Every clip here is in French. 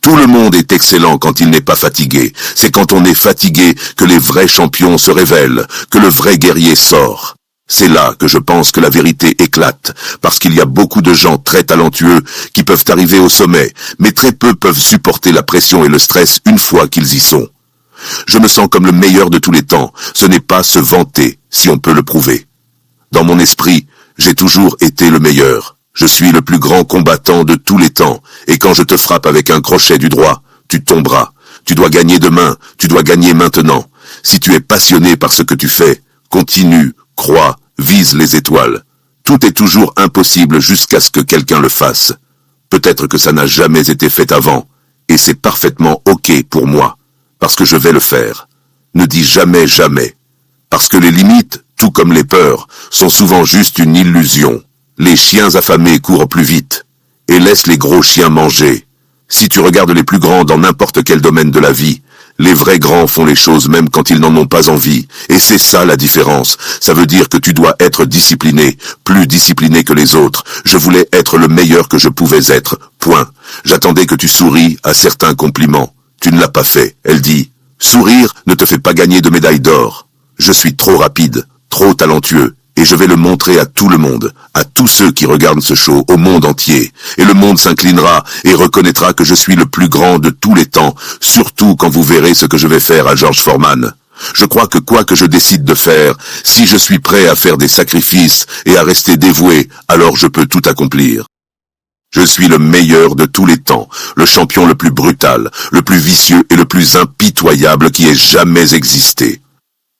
Tout le monde est excellent quand il n'est pas fatigué. C'est quand on est fatigué que les vrais champions se révèlent, que le vrai guerrier sort. C'est là que je pense que la vérité éclate, parce qu'il y a beaucoup de gens très talentueux qui peuvent arriver au sommet, mais très peu peuvent supporter la pression et le stress une fois qu'ils y sont. Je me sens comme le meilleur de tous les temps. Ce n'est pas se vanter, si on peut le prouver. Dans mon esprit, j'ai toujours été le meilleur. Je suis le plus grand combattant de tous les temps, et quand je te frappe avec un crochet du droit, tu tomberas. Tu dois gagner demain, tu dois gagner maintenant. Si tu es passionné par ce que tu fais, continue, crois, vise les étoiles. Tout est toujours impossible jusqu'à ce que quelqu'un le fasse. Peut-être que ça n'a jamais été fait avant, et c'est parfaitement OK pour moi, parce que je vais le faire. Ne dis jamais jamais, parce que les limites, tout comme les peurs, sont souvent juste une illusion. Les chiens affamés courent plus vite, et laissent les gros chiens manger. Si tu regardes les plus grands dans n'importe quel domaine de la vie, les vrais grands font les choses même quand ils n'en ont pas envie. Et c'est ça la différence. Ça veut dire que tu dois être discipliné, plus discipliné que les autres. Je voulais être le meilleur que je pouvais être. Point. J'attendais que tu souris à certains compliments. Tu ne l'as pas fait. Elle dit, sourire ne te fait pas gagner de médaille d'or. Je suis trop rapide, trop talentueux. Et je vais le montrer à tout le monde, à tous ceux qui regardent ce show, au monde entier. Et le monde s'inclinera et reconnaîtra que je suis le plus grand de tous les temps, surtout quand vous verrez ce que je vais faire à George Foreman. Je crois que quoi que je décide de faire, si je suis prêt à faire des sacrifices et à rester dévoué, alors je peux tout accomplir. Je suis le meilleur de tous les temps, le champion le plus brutal, le plus vicieux et le plus impitoyable qui ait jamais existé.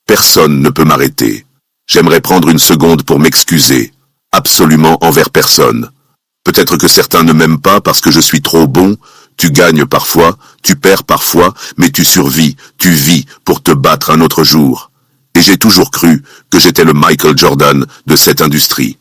Personne ne peut m'arrêter. J'aimerais prendre une seconde pour m'excuser, absolument envers personne. Peut-être que certains ne m'aiment pas parce que je suis trop bon, tu gagnes parfois, tu perds parfois, mais tu survis, tu vis pour te battre un autre jour. Et j'ai toujours cru que j'étais le Michael Jordan de cette industrie.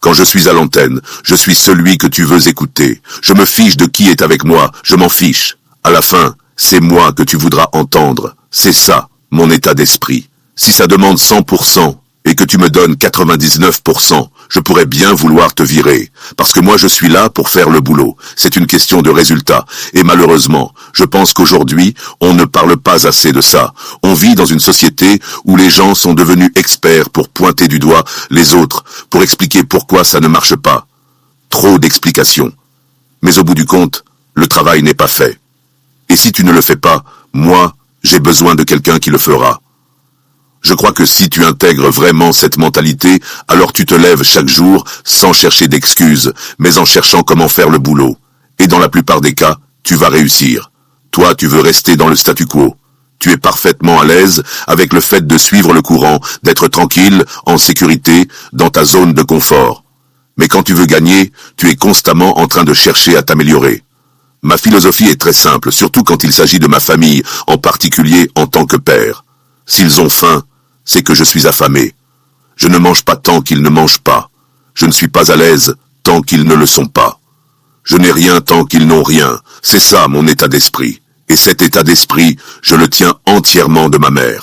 Quand je suis à l'antenne, je suis celui que tu veux écouter. Je me fiche de qui est avec moi, je m'en fiche. À la fin, c'est moi que tu voudras entendre. C'est ça, mon état d'esprit. Si ça demande 100%, et que tu me donnes 99%, je pourrais bien vouloir te virer, parce que moi je suis là pour faire le boulot. C'est une question de résultat, et malheureusement, je pense qu'aujourd'hui, on ne parle pas assez de ça. On vit dans une société où les gens sont devenus experts pour pointer du doigt les autres, pour expliquer pourquoi ça ne marche pas. Trop d'explications. Mais au bout du compte, le travail n'est pas fait. Et si tu ne le fais pas, moi, j'ai besoin de quelqu'un qui le fera. Je crois que si tu intègres vraiment cette mentalité, alors tu te lèves chaque jour sans chercher d'excuses, mais en cherchant comment faire le boulot. Et dans la plupart des cas, tu vas réussir. Toi, tu veux rester dans le statu quo. Tu es parfaitement à l'aise avec le fait de suivre le courant, d'être tranquille, en sécurité, dans ta zone de confort. Mais quand tu veux gagner, tu es constamment en train de chercher à t'améliorer. Ma philosophie est très simple, surtout quand il s'agit de ma famille, en particulier en tant que père. S'ils ont faim, c'est que je suis affamé. Je ne mange pas tant qu'ils ne mangent pas. Je ne suis pas à l'aise tant qu'ils ne le sont pas. Je n'ai rien tant qu'ils n'ont rien. C'est ça mon état d'esprit. Et cet état d'esprit, je le tiens entièrement de ma mère.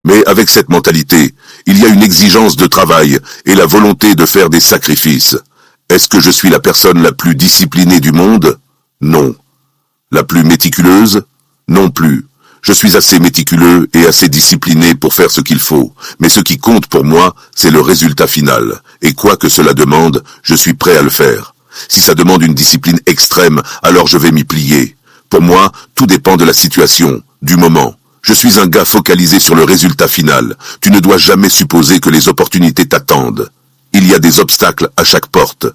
Mais avec cette mentalité, il y a une exigence de travail et la volonté de faire des sacrifices. Est-ce que je suis la personne la plus disciplinée du monde? Non. La plus méticuleuse? Non plus. Je suis assez méticuleux et assez discipliné pour faire ce qu'il faut, mais ce qui compte pour moi, c'est le résultat final. Et quoi que cela demande, je suis prêt à le faire. Si ça demande une discipline extrême, alors je vais m'y plier. Pour moi, tout dépend de la situation, du moment. Je suis un gars focalisé sur le résultat final. Tu ne dois jamais supposer que les opportunités t'attendent. Il y a des obstacles à chaque porte.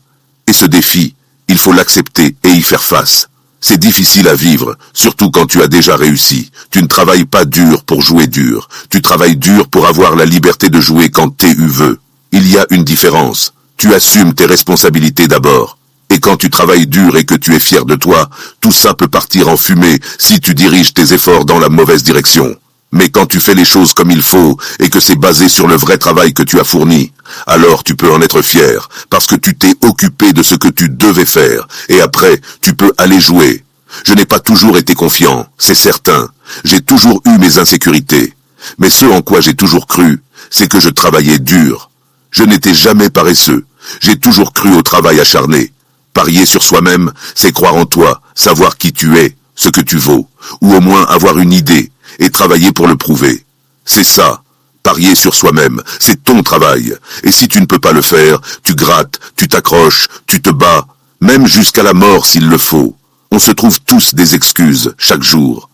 Et ce défi, il faut l'accepter et y faire face. C'est difficile à vivre, surtout quand tu as déjà réussi. Tu ne travailles pas dur pour jouer dur. Tu travailles dur pour avoir la liberté de jouer quand tu veux. Il y a une différence. Tu assumes tes responsabilités d'abord. Et quand tu travailles dur et que tu es fier de toi, tout ça peut partir en fumée si tu diriges tes efforts dans la mauvaise direction. Mais quand tu fais les choses comme il faut et que c'est basé sur le vrai travail que tu as fourni, alors tu peux en être fier, parce que tu t'es occupé de ce que tu devais faire, et après, tu peux aller jouer. Je n'ai pas toujours été confiant, c'est certain. J'ai toujours eu mes insécurités. Mais ce en quoi j'ai toujours cru, c'est que je travaillais dur. Je n'étais jamais paresseux. J'ai toujours cru au travail acharné. Parier sur soi-même, c'est croire en toi, savoir qui tu es. ce que tu vaux, ou au moins avoir une idée, et travailler pour le prouver. C'est ça, parier sur soi-même, c'est ton travail, et si tu ne peux pas le faire, tu grattes, tu t'accroches, tu te bats, même jusqu'à la mort s'il le faut. On se trouve tous des excuses, chaque jour.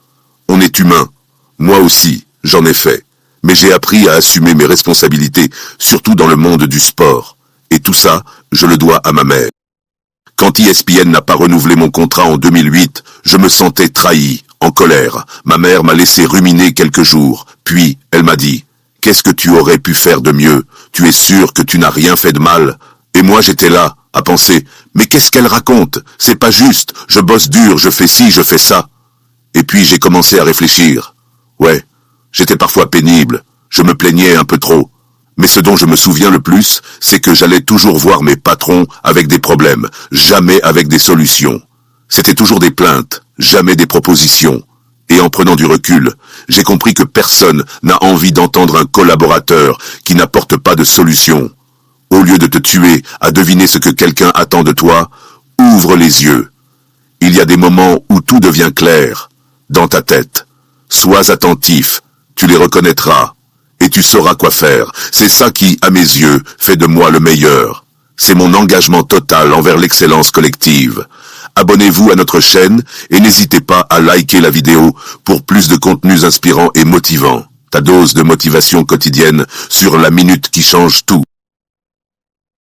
On est humain. Moi aussi, j'en ai fait. Mais j'ai appris à assumer mes responsabilités, surtout dans le monde du sport. Et tout ça, je le dois à ma mère. Quand ESPN n'a pas renouvelé mon contrat en 2008, je me sentais trahi, en colère. Ma mère m'a laissé ruminer quelques jours. Puis, elle m'a dit, « Qu'est-ce que tu aurais pu faire de mieux? Tu es sûr que tu n'as rien fait de mal ?» Et moi j'étais là, à penser, « Mais qu'est-ce qu'elle raconte? C'est pas juste, je bosse dur, je fais ci, je fais ça. » Et puis j'ai commencé à réfléchir. Ouais, j'étais parfois pénible, je me plaignais un peu trop. Mais ce dont je me souviens le plus, c'est que j'allais toujours voir mes patrons avec des problèmes, jamais avec des solutions. C'était toujours des plaintes, jamais des propositions. Et en prenant du recul, j'ai compris que personne n'a envie d'entendre un collaborateur qui n'apporte pas de solution. Au lieu de te tuer à deviner ce que quelqu'un attend de toi, ouvre les yeux. Il y a des moments où tout devient clair, dans ta tête. Sois attentif, tu les reconnaîtras, et tu sauras quoi faire. C'est ça qui, à mes yeux, fait de moi le meilleur. C'est mon engagement total envers l'excellence collective. Abonnez-vous à notre chaîne et n'hésitez pas à liker la vidéo pour plus de contenus inspirants et motivants. Ta dose de motivation quotidienne sur la minute qui change tout.